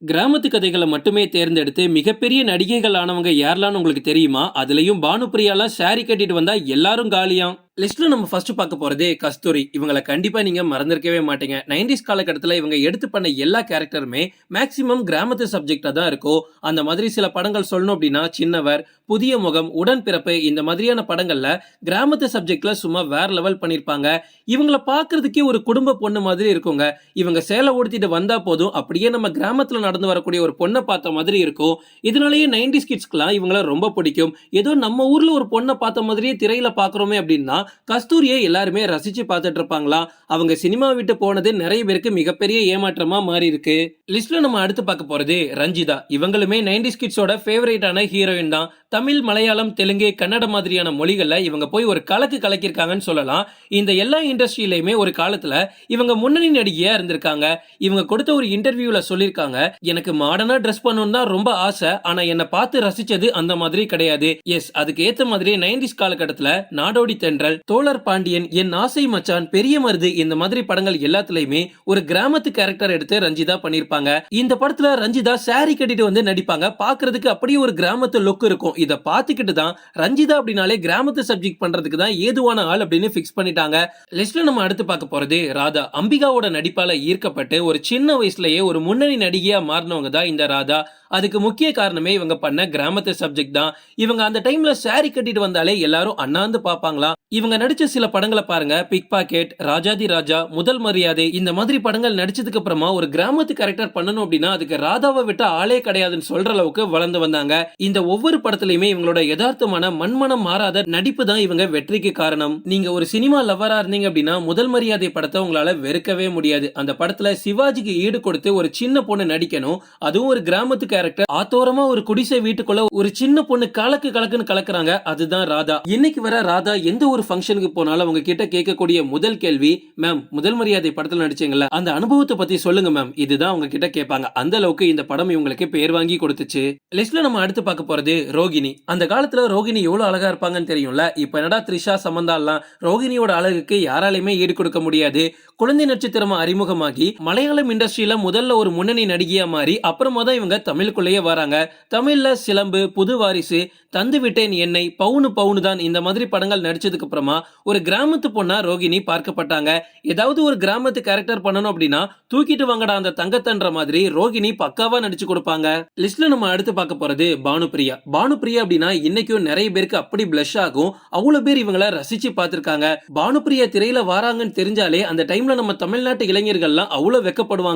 கிராமத்து கதைகளை மட்டுமே தேர்ந்தெடுத்து மிகப்பெரிய நடிகைகள் ஆனவங்க யாரெல்லாம் உங்களுக்கு தெரியுமா? அதுலயும் பானுப்பிரியாலாம் சாரி கட்டிட்டு வந்தா எல்லாரும் காலியாம். லிஸ்ட்ல நம்ம ஃபர்ஸ்ட் பார்க்க போறதே கஸ்தூரி. இவங்களை கண்டிப்பா நீங்க மறந்திருக்கவே மாட்டீங்க. 90s காலகட்டத்துல இவங்க எடுத்து பண்ண எல்லா கேரக்டருமே மேக்சிமம் கிராமத்து சப்ஜெக்டா தான் இருக்கும். அந்த மாதிரி சில படங்கள் சொல்லணும் அப்படின்னா சின்னவர், புதிய முகம், உடன்பிறப்பு இந்த மாதிரியான படங்கள்ல கிராமத்து சப்ஜெக்ட்ல சும்மா வேற லெவல் பண்ணிருப்பாங்க. இவங்களை பாக்குறதுக்கே ஒரு குடும்ப பொண்ணு மாதிரி இருக்குங்க. இவங்க சேலை உடுத்திட்டு வந்தா போதும் அப்படியே நம்ம கிராமத்துல நடந்து வரக்கூடிய ஒரு பொண்ணை பார்த்த மாதிரி இருக்கும். இதனாலேயே 90s கிட்ஸ்க்குலாம் இவங்கள ரொம்ப பிடிக்கும். ஏதோ நம்ம ஊர்ல ஒரு பொண்ணை பார்த்த மாதிரியே திரையில பாக்குறோமே அப்படின்னா கஸ்தூரியை எல்லாருமே ரசிச்சு பார்த்துட்டு இருப்பாங்களா. அவங்க சினிமா விட்டு போனது நிறைய பேருக்கு மிகப்பெரிய ஏமாற்றமா மாறி இருக்கு. லிஸ்ட்ல நம்ம அடுத்து பார்க்க போறது ரஞ்சிதா. இவங்களுமே 90s கிட்ஸோட ஃபேவரேட்டான ஹீரோயின் தான். தமிழ், மலையாளம், தெலுங்கு, கன்னட மாதிரியான மொழிகள்ல இவங்க போய் ஒரு கலக்கு கலக்கிருக்காங்கன்னு சொல்லலாம். இந்த எல்லா இண்டஸ்ட்ரியிலயுமே ஒரு காலத்துல இவங்க முன்னணி நடிகையா இருந்திருக்காங்க. இவங்க கொடுத்த ஒரு இன்டர்வியூல சொல்லிருக்காங்க, எனக்கு மாடர்னா ட்ரெஸ் பண்ணணும் தான் ரொம்ப ஆசை, ஆனா என்ன பார்த்து ரசிச்சது அந்த மாதிரி கிடையாது. எஸ், அதுக்கு ஏத்த மாதிரி 90s காலகட்டத்துல நாடோடி தென்றல், தோழர் பாண்டியன், என் ஆசை மச்சான், பெரிய மருது இந்த மாதிரி படங்கள் எல்லாத்துலயுமே ஒரு கிராமத்து கேரக்டர் எடுத்து ரஞ்சிதா பண்ணிருப்பாங்க. இந்த படத்துல ரஞ்சிதா சாரி கட்டிட்டு வந்து நடிப்பாங்க. பாக்குறதுக்கு அப்படியே ஒரு கிராமத்து லுக் இருக்கும். இத பாத்துக்கிட்டு தான் ரஞ்சிதா அப்படினாலே கிராமத்து சப்ஜெக்ட் பண்றதுக்கு தான் ஏதுவான ஆள் அப்படின்னு பிக்ஸ் பண்ணிட்டாங்க. லிஸ்ட்ல நம்ம அடுத்து பார்க்க போறது ராதா. அம்பிகாவோட நடிப்பால ஈர்க்கப்பட்டு ஒரு சின்ன வயசுலயே ஒரு முன்னணி நடிகையா மாறினவங்க தான் இந்த ராதா. அதுக்கு முக்கிய காரணமே இவங்க பண்ண கிராமத்து சப்ஜெக்ட் தான். இவங்க அந்த டைம்ல சாரி கட்டிட்டு வந்தாலே எல்லாரும் அண்ணாந்து பாப்பாங்களா. இவங்க நடிச்ச சில படங்களை பாருங்க. பிக் பாக்கெட், ராஜாதி ராஜா, முதல் மரியாதை இந்த மாதிரி படங்கள் நடிச்சதுக்கு அப்புறமா ஒரு கிராமத்து கேரக்டர் பண்ணணும் அப்படின்னா அதுக்கு ராதாவை விட்டு ஆளே கிடையாதுன்னு சொல்ற அளவுக்கு வளர்ந்து வந்தாங்க. இந்த ஒவ்வொரு படத்திலயுமே இவங்களோட யதார்த்தமான மண்மனம் மாறாத நடிப்பு தான் இவங்க வெற்றிக்கு காரணம். நீங்க ஒரு சினிமா லவரா இருந்தீங்க அப்படின்னா முதல் மரியாதை படத்தை உங்களால வெறுக்கவே முடியாது. அந்த படத்துல சிவாஜிக்கு ஈடு கொடுத்து ஒரு சின்ன பொண்ணு நடிக்கணும், அதுவும் ஒரு கிராமத்து கேரக்டர். ஆத்தோரமா ஒரு குடிசை வீட்டுக்குள்ள ஒரு சின்ன பொண்ணு கலக்கு கலக்குன்னு கலக்குறாங்க. அதுதான் ராதா. இன்னைக்கு வர ராதா எந்த ஒரு ஃபங்க்ஷனுக்கு போனாலும் அவங்க கிட்ட கேட்கக்கூடிய முதல் கேள்வி, மேம் முதல் மரியாதை படத்துல நடிச்சீங்கல்ல அந்த அனுபவத்தை பத்தி சொல்லுங்க மேம். இதுதான் அவங்க கிட்ட கேட்பாங்க. அந்த அளவுக்கு இந்த படம் இவங்களுக்கு பேர் வாங்கி கொடுத்துச்சு. லிஸ்ட்ல நம்ம அடுத்து பார்க்க போறது ரோகிணி. அந்த காலத்துல ரோகிணி எவ்வளவு அழகா இருப்பாங்கன்னு தெரியும்ல. இப்ப என்னடா த்ரிஷா, சமந்தா எல்லாம் ரோகிணியோட அழகுக்கு யாராலையுமே ஈடு கொடுக்க முடியாது. குழந்தை நட்சத்திரமா அறிமுகமாகி மலையாளம் இண்டஸ்ட்ரியில முதல்ல ஒரு முன்னணி நடிகையா மாறி அப்புறமா தான் இவங்க தமிழுக்குள்ளேயே வராங்க. தமிழ்ல சிலம்பு, புது வாரிசு, தந்து விட்டேன் என்னை, பவுனு பவுனு தான் இந்த மாதிரி படங்கள் நடிச்சதுக்கு அப்புறமா ஒரு கிராமத்து பொண்ணா ரோகிணி பார்க்கப்பட்டாங்க. ஏதாவது ஒரு கிராமத்து கேரக்டர் பண்ணணும் அப்படின்னா தூக்கிட்டு வாங்கடா அந்த தங்கத்தன்ற மாதிரி ரோகிணி பக்காவா நடிச்சு கொடுப்பாங்க. லிஸ்ட்ல நம்ம அடுத்து பார்க்க போறது பானுப்பிரியா. பானுப்பிரியா அப்படின்னா இன்னைக்கும் நிறைய பேருக்கு அப்படி பிளஷ் ஆகும். அவ்வளவு பேர் இவங்கள ரசிச்சு பார்த்திருக்காங்க. பானுப்பிரியா திரையில வராங்கன்னு தெரிஞ்சாலே அந்த டைம்ல நம்ம தமிழ்நாட்டு இளைஞர்கள்லாம் அவ்வளவு வெக்கப்படும்.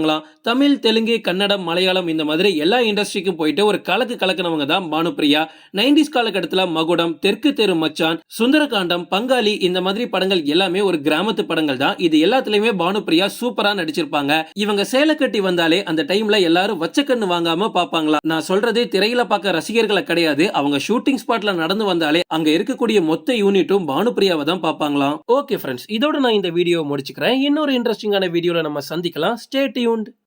தமிழ், தெலுங்கு, கன்னடம், மலையாளம் இந்த மாதிரி எல்லா இண்டஸ்ட்ரிக்கும் போயிட்டு ஒரு கலக்கு கலக்குனவங்க தான் பானுப்பிரியா. 90s காலகட்டத்துல மகுடம், தெற்கு தெரு மச்சான், சுந்தரகாண்டம், பங்காளி இந்த மாதிரி படங்கள் எல்லாமே ஒரு கிராமத்து படங்கள் தான். இது எல்லாத்துலயுமே பானுப்பிரியா சூப்பரா நடிச்சிருப்பாங்க. இவங்க சேலை கட்டி வந்தாலே அந்த டைம்ல எல்லாரும் வச்ச கண்ணு வாங்காம பாப்பாங்களா. நான் சொல்றது திரையில பார்க்க ரசிகர்களை கிடையாது. அவங்க ஷூட்டிங் ஸ்பாட்ல நடந்து வந்தாலே அங்க இருக்கக்கூடிய மொத்த யூனிட்டும் பானுப்பிரியாவை தான் பாப்பாங்களாம். ஓகே ஃப்ரெண்ட்ஸ், இதோட நான் இந்த வீடியோ முடிச்சுக்கிறேன். இன்னொரு இன்ட்ரெஸ்டிங்கான வீடியோல நம்ம சந்திக்கலாம். Stay tuned.